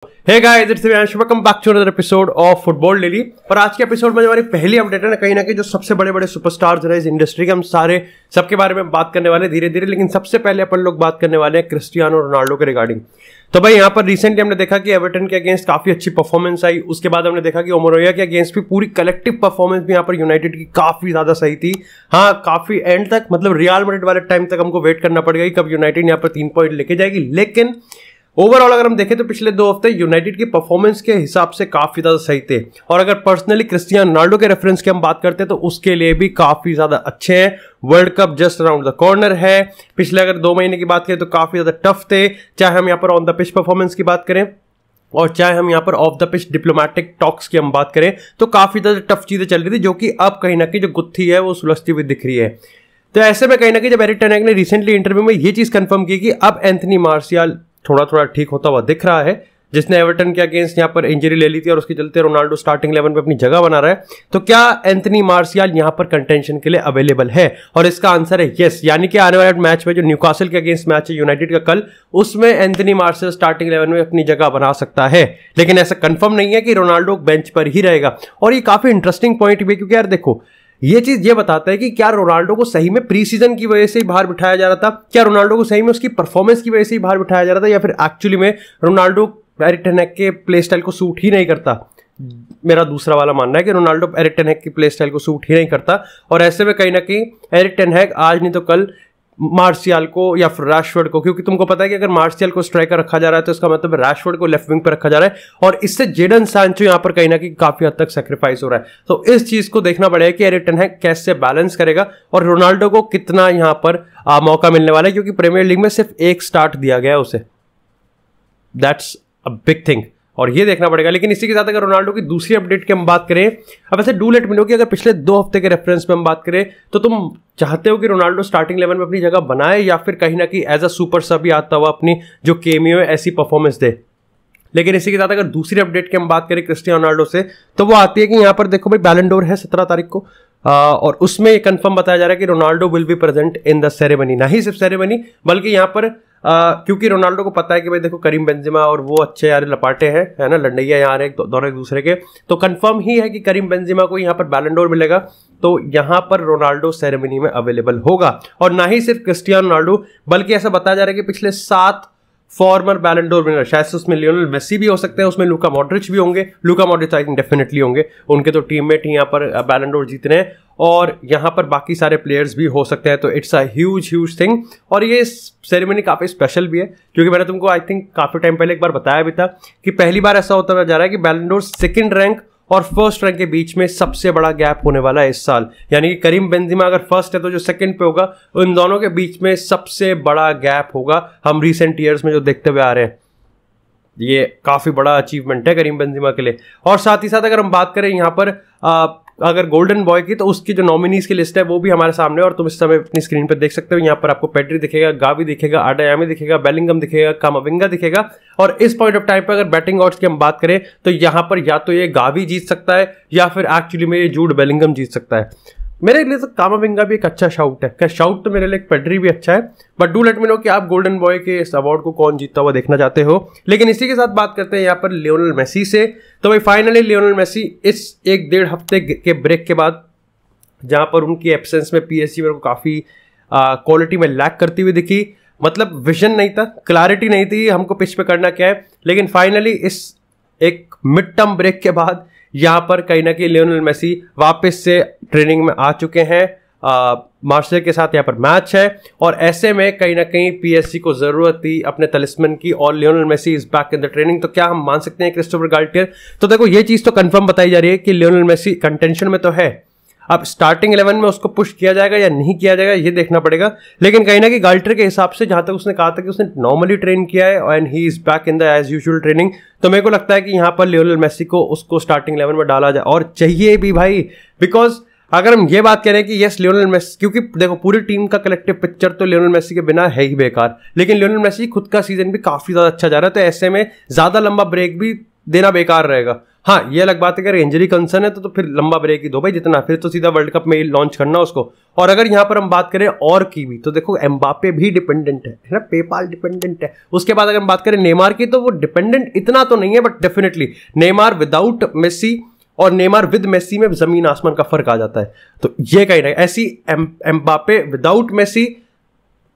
Hey guys, it's Viansh, welcome back to another episode of football daily. और आज के episode में हमारी पहली अपडेट है ना कहीं जो सबसे बड़े बड़े सुपरस्टार्स हैं इस इंडस्ट्री के, हम सारे सबके बारे में बात करने वाले धीरे धीरे। लेकिन सबसे पहले अपन लोग बात करने वाले हैं क्रिस्टियानो रोनाल्डो के रिगार्डिंग। तो भाई यहाँ पर रिसेंटली हमने देखा कि एवर्टन के अगेंस्ट काफी अच्छी परफॉर्मेंस आई। उसके बाद हमने देखा कि ओमोरोया के अगेंस्ट भी पूरी कलेक्टिव परफॉर्मेंस भी यहाँ पर यूनाइटेड की काफी ज्यादा सही थी। हाँ, काफी एंड तक, मतलब रियल मैड्रिड वाले टाइम तक हमको वेट करना पड़ेगा कि कब यूनाइटेड यहाँ पर 3 पॉइंट लेके जाएगी। लेकिन ओवरऑल अगर हम देखें तो पिछले 2 हफ्ते यूनाइटेड की परफॉर्मेंस के हिसाब से काफी ज्यादा सही थे। और अगर पर्सनली क्रिस्टियानो रोनाल्डो के रेफरेंस की हम बात करते हैं तो उसके लिए भी काफी ज्यादा अच्छे हैं। World cup just around the corner है। पिछले अगर 2 महीने की बात करें तो काफी ज्यादा टफ थे, चाहे हम यहाँ पर ऑन द पिच परफॉर्मेंस की बात करें और चाहे हम यहाँ पर of the pitch diplomatic talks की हम बात करें, तो काफी ज्यादा टफ चीजें चल रही थी, जो कि अब कहीं ना कहीं जो गुत्थी है वो सुलझती हुई दिख रही है। तो ऐसे में कहीं ना कहीं जब एरिक टेन हैग ने रिसेंटली इंटरव्यू में ये चीज कंफर्म की कि अब एंथनी मार्शियल थोड़ा थोड़ा ठीक होता हुआ दिख रहा है, जिसने एवर्टन के अगेंस्ट यहाँ पर इंजरी ले ली थी और उसके चलते रोनाल्डो स्टार्टिंग 11 पे अपनी जगह बना रहा है, तो क्या एंथनी मार्शियल यहाँ पर कंटेंशन के लिए अवेलेबल है? और इसका आंसर है यस। यानी कि आने वाले मैच में जो न्यूकासल के अगेंस्ट मैच है यूनाइटेड का कल, उसमें एंथनी मार्शियल स्टार्टिंग 11 में अपनी जगह बना सकता है। लेकिन ऐसा कंफर्म नहीं है कि रोनाल्डो बेंच पर ही रहेगा। और ये काफी इंटरेस्टिंग पॉइंट भी है, क्योंकि यार देखो, ये चीज ये बताता है कि क्या रोनाल्डो को सही में प्री सीजन की वजह से ही बाहर बिठाया जा रहा था, क्या रोनाल्डो को सही में उसकी परफॉर्मेंस की वजह से ही बाहर बिठाया जा रहा था, या फिर एक्चुअली में रोनाल्डो एरिक टेन हैग के प्ले स्टाइल को सूट ही नहीं करता। मेरा दूसरा वाला मानना है कि रोनाल्डो एरिक टेन हैग की प्ले स्टाइल को सूट ही नहीं करता। और ऐसे में कहीं ना कहीं एरिक टेन हैग आज नहीं तो कल मार्शियल को या फिर रैशफोर्ड को, क्योंकि तुमको पता है कि अगर मार्शियल को स्ट्राइकर रखा जा रहा है तो इसका मतलब रैशफोर्ड को लेफ्ट विंग पर रखा जा रहा है, और इससे जेडन सांचो यहां पर कहीं ना कहीं काफी हद तक सैक्रिफाइस हो रहा है। तो इस चीज को देखना पड़ेगा कि एरिक टेन हैग कैसे बैलेंस करेगा और रोनाल्डो को कितना यहां पर मौका मिलने वाला है, क्योंकि प्रीमियर लीग में सिर्फ 1 स्टार्ट दिया गया है उसे। दैट्स अ बिग थिंग, और ये देखना पड़ेगा। लेकिन इसी के साथ अगर रोनाल्डो की दूसरी अपडेट की हम बात करें, अब ऐसे डू लेट मी नो कि अगर पिछले 2 हफ्ते के रेफरेंस में हम बात करें तो तुम चाहते हो कि रोनाल्डो स्टार्टिंग 11 में अपनी जगह बनाए, या फिर कहीं ना कहीं एज अ सुपर सब ही आता हुआ अपनी जो केमियो है ऐसी परफॉर्मेंस दे। लेकिन इसी के साथ अगर दूसरी अपडेट की हम बात करें क्रिस्टियानो रोनाल्डो से, तो वो आती है कि यहाँ पर देखो भाई, बैलन डोर है 17 तारीख को, और उसमें कंफर्म बताया जा रहा है कि Ronaldo will be present in the ceremony. ना ही सिर्फ सेरेमनी, बल्कि यहाँ पर क्योंकि रोनाल्डो को पता है कि भाई देखो करीम बेंजेमा और वो अच्छे यार लपाटे हैं, है ना, लंडैया यहाँ रहे दोनों एक दूसरे के, तो कंफर्म ही है कि करीम बेंजेमा को यहाँ पर बैलन डोर मिलेगा, तो यहाँ पर रोनाल्डो सेरेमनी में अवेलेबल होगा। और ना ही सिर्फ क्रिस्टियानो रोनाल्डो, बल्कि ऐसा बताया जा रहा है कि पिछले 7 फॉर्मर बैलन डोर विनर, शायद से उसमें लियोनेल मेसी भी हो सकते हैं, उसमें लूका मॉड्रिच भी होंगे। Luka Modric I think definitely होंगे, उनके तो टीममेट ही यहाँ पर बैलन डोर जीत रहे हैं, और यहाँ पर बाकी सारे प्लेयर्स भी हो सकते हैं। तो इट्स अ ह्यूज थिंग, और ये सेरेमनी काफी स्पेशल भी है, क्योंकि मैंने तुमको आई थिंक काफी टाइम पहले एक बार बताया भी था कि पहली बार ऐसा होता जा रहा है कि बैलन डोर 2nd रैंक और 1st रैंक के बीच में सबसे बड़ा गैप होने वाला है इस साल। यानी कि करीम बेंजेमा अगर 1st है तो जो 2nd पे होगा, उन दोनों के बीच में सबसे बड़ा गैप होगा। हम रिसेंट ईयर्स में जो देखते हुए आ रहे हैं, ये काफी बड़ा अचीवमेंट है करीम बेंजेमा के लिए। और साथ ही साथ अगर हम बात करें यहाँ पर अगर गोल्डन बॉय की, तो उसकी जो नॉमिनीज की लिस्ट है वो भी हमारे सामने, और तुम इस समय अपनी स्क्रीन पर देख सकते हो। यहाँ पर आपको पेड्री दिखेगा, गावी दिखेगा, आडायामी दिखेगा, बेलिंगम दिखेगा, कामाविंगा दिखेगा। और इस पॉइंट ऑफ टाइम पर अगर बैटिंग ऑड्स की हम बात करें तो यहाँ पर या तो ये गावी जीत सकता है, या फिर एक्चुअली में ये जूड बेलिंगम जीत सकता है। मेरे लिए तो कामाविंगा भी एक अच्छा शाउट है। क्या शाउट तो मेरे लिए पेड्री भी अच्छा है, but do let me know कि आप गोल्डन बॉय के इस अवार्ड को कौन जीतता हुआ देखना चाहते हो। लेकिन इसी के साथ बात करते हैं यहाँ पर लियोनेल मेसी से। तो भाई फाइनली लियोनेल मेसी इस 1-1.5 हफ्ते के ब्रेक के बाद, जहां पर उनकी एब्सेंस में पीएसजी मेरे को काफी क्वालिटी में लैक करती हुई दिखी, मतलब विजन नहीं था, क्लैरिटी नहीं थी हमको पिच पे करना क्या है। लेकिन फाइनली इस एक मिड टर्म ब्रेक के बाद यहां पर कहीं ना कहीं लियोनेल मेसी वापस से ट्रेनिंग में आ चुके हैं। मार्शियल के साथ यहाँ पर मैच है, और ऐसे में कहीं ना कहीं पीएसजी को जरूरत थी अपने तलिस्मन की, और Lionel Messi is back in the training. तो क्या हम मान सकते हैं क्रिस्टोफर गाल्टियर? तो देखो, ये चीज तो कंफर्म बताई जा रही है कि लियोनेल मेसी कंटेंशन में तो है। अब स्टार्टिंग 11 में उसको पुश किया जाएगा या नहीं किया जाएगा ये देखना पड़ेगा। लेकिन कहीं ना कहीं गाल्टियर के हिसाब से, जहां तक उसने कहा था कि उसने नॉर्मली ट्रेन किया है and he is back in the as usual training, तो मेरे को लगता है कि यहाँ पर लियोनेल मेसी को उसको स्टार्टिंग 11 में डाला जाए, और चाहिए भी भाई। बिकॉज अगर हम ये बात करें कि यस लियोनेल मेसी, क्योंकि देखो पूरी टीम का कलेक्टिव पिक्चर तो लियोनेल मेसी के बिना है ही बेकार, लेकिन लियोनेल मेसी खुद का सीजन भी काफी ज्यादा अच्छा जा रहा है, तो ऐसे में ज्यादा लंबा ब्रेक भी देना बेकार रहेगा। हाँ ये अलग बात है, अगर इंजरी कंसर्न है तो फिर लंबा ब्रेक ही दो भाई जितना, फिर तो सीधा वर्ल्ड कप में लॉन्च करना उसको। और अगर यहाँ पर हम बात करें और की भी, तो देखो एम्बापे भी डिपेंडेंट है ना, पेपाल डिपेंडेंट है। उसके बाद अगर हम बात करें नेमार की, तो वो डिपेंडेंट इतना तो नहीं है, but definitely Neymar without Messi और नेमार विद मेसी में जमीन आसमान का फर्क आ जाता है। तो ये कहीं नहीं, ऐसी Mbappe without Messi,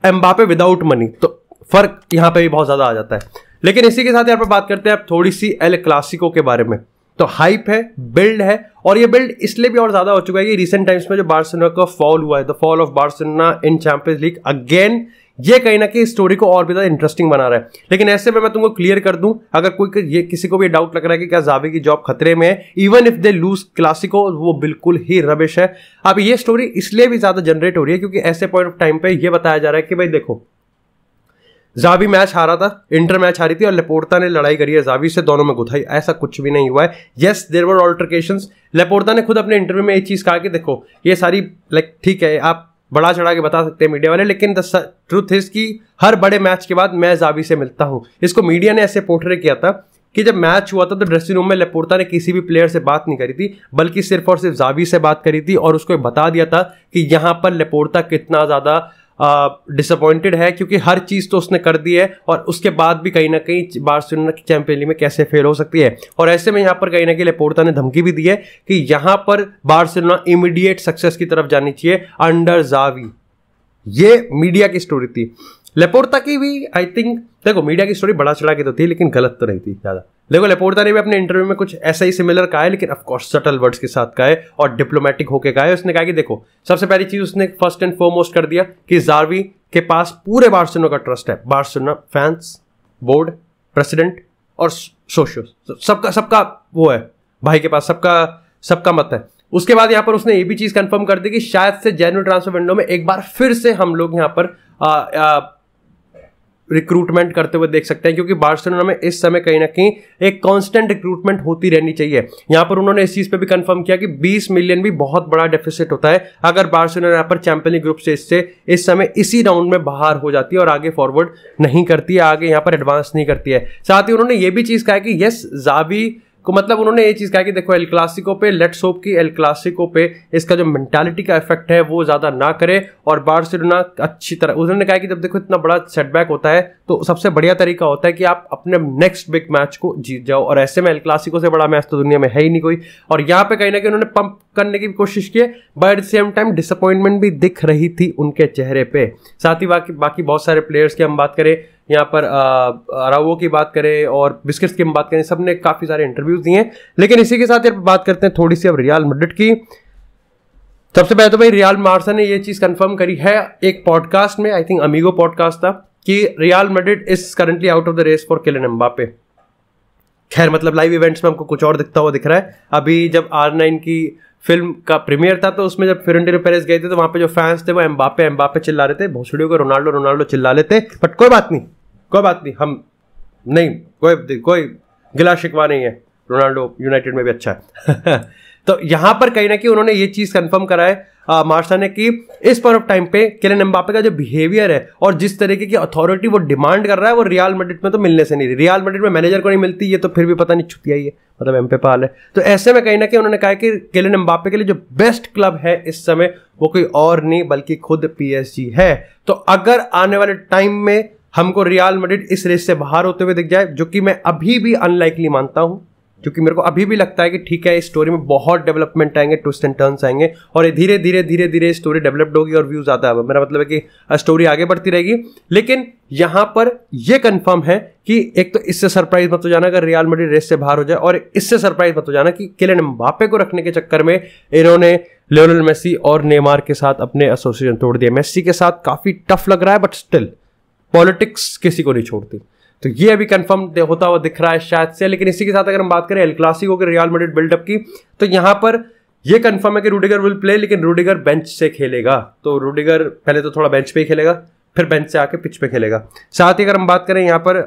Mbappe without money, तो फर्क यहां पे भी बहुत ज्यादा आ जाता है। लेकिन इसी के साथ यहाँ पर बात करते हैं आप थोड़ी सी एल क्लासिको के बारे में। तो हाइप है, बिल्ड है, और ये बिल्ड इसलिए भी और ज्यादा हो चुका है कि रिसेंट टाइम्स में जो बार्सिलोना का फॉल हुआ है, the fall of Barcelona in champions league again, ये कहीं ना कहीं स्टोरी को और भी ज्यादा इंटरेस्टिंग बना रहा है। लेकिन ऐसे में मैं तुमको क्लियर कर दूं, अगर कोई ये किसी को भी डाउट लग रहा है कि क्या जावी की जॉब खतरे में है, even if they lose Clasico, वो बिल्कुल ही रबिश है। अब ये स्टोरी इसलिए भी ज्यादा जनरेट हो रही है क्योंकि ऐसे पॉइंट ऑफ टाइम पे ये बताया जा रहा है कि भाई देखो, जावी मैच हारा था, इंटर मैच हारी थी, और लेपोर्ता ने लड़ाई करी है जावी से, दोनों में गुथाई, ऐसा कुछ भी नहीं हुआ है। Yes there were ऑल्टरकेशंस। लेपोर्ता ने खुद अपने इंटरव्यू में एक चीज कहा कि देखो ये सारी लाइक ठीक है, आप बड़ा चढ़ा के बता सकते हैं मीडिया वाले, लेकिन द ट्रूथ इज कि हर बड़े मैच के बाद मैं जावी से मिलता हूं। इसको मीडिया ने ऐसे पोर्ट्रे किया था कि जब मैच हुआ था तो ड्रेसिंग रूम में लेपोर्ता ने किसी भी प्लेयर से बात नहीं करी थी, बल्कि सिर्फ और सिर्फ जावी से बात करी थी, और उसको बता दिया था कि यहां पर लेपोर्ता कितना ज्यादा डिसअपॉइंटेड है, क्योंकि हर चीज तो उसने कर दी है, और उसके बाद भी कहीं ना कहीं बार्सिलोना की चैंपियंस लीग में कैसे फेल हो सकती है। और ऐसे में यहां पर कहीं ना कहीं लेपोर्ता ने धमकी भी दी है कि यहां पर बार्सिलोना इमीडिएट सक्सेस की तरफ जानी चाहिए अंडर जावी। ये मीडिया की स्टोरी थी। लेपोर्ता की भी आई थिंक, देखो मीडिया की स्टोरी बड़ा चढ़ा के तो थी, लेकिन गलत तो नहीं थी ज्यादा। देखो लेपोर्ता ने भी अपने इंटरव्यू में कुछ ऐसा ही सिमिलर कहा है, लेकिन ऑफ कोर्स सटल वर्ड्स के साथ कहा है और डिप्लोमेटिक होके कहा है। उसने कहा कि देखो, सबसे पहली चीज उसने फर्स्ट एंड फॉरमोस्ट कर दिया कि जावी के पास पूरे बार्सिलोना का ट्रस्ट है। बार्सिलोना फैंस, बोर्ड, प्रेसिडेंट और सोशियो, सबका वो है भाई के पास, सबका मत है। उसके बाद यहां पर उसने ये भी चीज कंफर्म कर दी कि शायद से जनवरी ट्रांसफर विंडो में एक बार फिर से हम लोग यहां पर रिक्रूटमेंट करते हुए देख सकते हैं, क्योंकि बार्सिलोना में इस समय कहीं ना कहीं एक कांस्टेंट रिक्रूटमेंट होती रहनी चाहिए। यहां पर उन्होंने इस चीज पे भी कंफर्म किया कि 20 मिलियन भी बहुत बड़ा डेफिसिट होता है अगर बार्सिलोना यहां पर चैंपियंस लीग ग्रुप स्टेज से इस समय इसी राउंड में बाहर हो जाती है और आगे फॉरवर्ड नहीं करती है, आगे यहां पर एडवांस नहीं करती है। साथ ही उन्होंने ये भी चीज कहा कि यस जावी को, मतलब उन्होंने ये चीज कहा कि देखो एल क्लासिको पे, लेट्स होप कि एल क्लासिको पे इसका जो मेंटालिटी का इफेक्ट है वो ज्यादा ना करे, और बार्सिलोना अच्छी तरह, उन्होंने कहा कि जब देखो इतना बड़ा सेटबैक होता है तो सबसे बढ़िया तरीका होता है कि आप अपने नेक्स्ट बिग मैच को जीत जाओ, और ऐसे में एल क्लासिको से बड़ा मैच तो दुनिया में है ही नहीं कोई। और यहाँ पे कहीं ना कहीं उन्होंने पंप करने की कोशिश की, but at the same time disappointment भी दिख रही थी उनके चेहरे पे। साथ ही बाकी बहुत सारे प्लेयर्स की हम बात करें, यहाँ पर अराउओ की बात करें और बिस्किट्स की हम बात करें, सबने काफी सारे इंटरव्यूज दिए हैं। लेकिन इसी के साथ यार बात करते हैं थोड़ी सी अब रियल मैड्रिड की। सबसे पहले तो भाई रियल बार्सा ने ये चीज कंफर्म करी है एक पॉडकास्ट में, आई थिंक अमीगो पॉडकास्ट था, कि Real Madrid is currently out of the race for Kylian Mbappe. खैर मतलब लाइव इवेंट्स में हमको कुछ और दिखता हुआ दिख रहा है। अभी जब R9 की फिल्म का प्रीमियर था तो उसमें जब फ्लोरेंटिनो पेरेज गए थे तो वहां पे जो फैंस थे वो एम्बापे चिल्ला रहे थे, भोसड़ियों को रोनाल्डो चिल्ला लेते, बट कोई बात नहीं, हम नहीं, कोई गिला शिकवा नहीं है, रोनाल्डो यूनाइटेड में भी अच्छा है। तो यहां पर कहीं ना कहीं उन्होंने ये चीज कंफर्म करा है मार्सा ने कि इस पॉइंट ऑफ टाइम पे किलियन एम्बापे का जो बिहेवियर है और जिस तरीके की अथॉरिटी वो डिमांड कर रहा है वो रियल मैड्रिड में तो मिलने से नहीं रही। रियल मैड्रिड में मैनेजर को नहीं मिलती, ये तो फिर भी पता नहीं छुट्टिया ही है, मतलब एम पे पाल है। तो ऐसे में कहीं ना कहीं उन्होंने कहा कि किलियन एम्बापे के लिए जो बेस्ट क्लब है इस समय वो कोई और नहीं बल्कि खुद PSG है। तो अगर आने वाले टाइम में हमको रियल मैड्रिड इस रेस से बाहर होते हुए दिख जाए, जो कि मैं अभी भी अनलाइकली मानता हूं, क्योंकि मेरे को अभी भी लगता है कि ठीक है इस स्टोरी में बहुत डेवलपमेंट आएंगे, ट्विस्ट एंड टर्न्स आएंगे और धीरे धीरे स्टोरी डेवलप्ड होगी और व्यूज आता है। मेरा मतलब है कि स्टोरी आगे बढ़ती रहेगी। लेकिन यहां पर यह कंफर्म है कि एक तो इससे सरप्राइज मत हो जाना अगर रियल मैड्रिड रेस से बाहर हो जाए, और इससे सरप्राइज मत हो जाना कि किलियन एम्बापे को रखने के चक्कर में इन्होंने लियोनेल मेसी और नेमार के साथ अपने एसोसिएशन तोड़ दिया। मेसी के साथ काफी टफ लग रहा है, बट स्टिल पॉलिटिक्स किसी को नहीं छोड़ती। तो ये अभी कंफर्म होता हुआ दिख रहा है शायद से। लेकिन इसी के साथ अगर हम बात करें एल क्लासिको के रियल मैड्रिड बिल्डअप की, तो यहां पर यह कंफर्म है कि रूडिगर विल प्ले, लेकिन रूडिगर बेंच से खेलेगा। तो रूडिगर पहले तो थोड़ा बेंच पे ही खेलेगा, फिर बेंच से आके पिच पे खेलेगा। साथ ही अगर हम बात करें यहाँ पर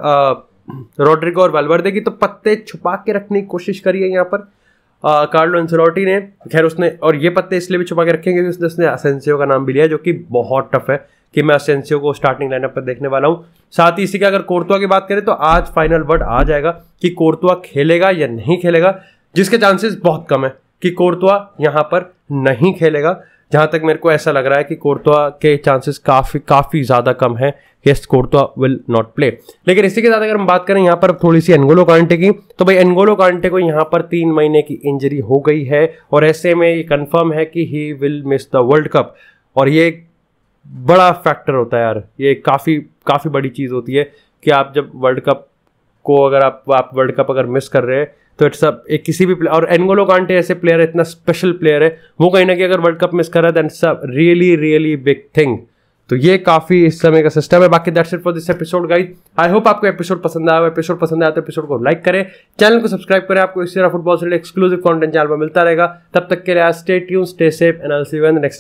रोड्रिगो और वाल्वर्दे की, तो पत्ते छुपा के रखने की कोशिश करी है यहाँ पर कार्लो एंसेलोटी ने। खैर उसने, और ये पत्ते इसलिए भी छुपा के रखे क्योंकि उसने असेंसियो का नाम भी लिया, जो कि बहुत टफ है कि मैं असेंसियो को स्टार्टिंग लाइनअप पर देखने वाला हूं। साथ ही इसी के अगर कोर्तुआ की बात करें तो आज फाइनल वर्ड आ जाएगा कि कोर्तुआ खेलेगा या नहीं खेलेगा। जिसके चांसेस बहुत कम है कि कोर्तवा यहाँ पर नहीं खेलेगा। जहां तक मेरे को ऐसा लग रहा है कि कोर्तवा के चांसेस काफी ज्यादा कम है, यस कोर्तवा विल नॉट प्ले। लेकिन इसी के साथ अगर हम बात करें यहाँ पर थोड़ी सी एनगोलो कांटे की, तो भाई एनगोलो कांटे को यहाँ पर 3 महीने की इंजरी हो गई है और ऐसे में ये कंफर्म है कि he will miss the world cup. और ये बड़ा फैक्टर होता है यार, ये काफी बड़ी चीज होती है कि आप जब वर्ल्ड कप को अगर आप वर्ल्ड कप अगर मिस कर रहे हैं तो इट्स एक किसी भी प्लेयर, और एनगोलो कांटे ऐसे प्लेयर है, इतना स्पेशल प्लेयर है, वो कहीं ना कहीं अगर वर्ल्ड कप मिस कर रहा है that it's a really big thing. तो ये काफी इस समय का सिस्टम है। बाकी that's it for this episode guys. I hope आपको एपिसोड पसंद आया। एपिसोड पसंद आया तो एपिसोड को लाइक करें, चैनल को सब्सक्राइब करें। आपको इस तरह फुटबॉल से एक्सक्लूसिव कंटेंट चैनल पर मिलता रहेगा। तब तक के लिए stay tuned, stay safe and I will see you in the next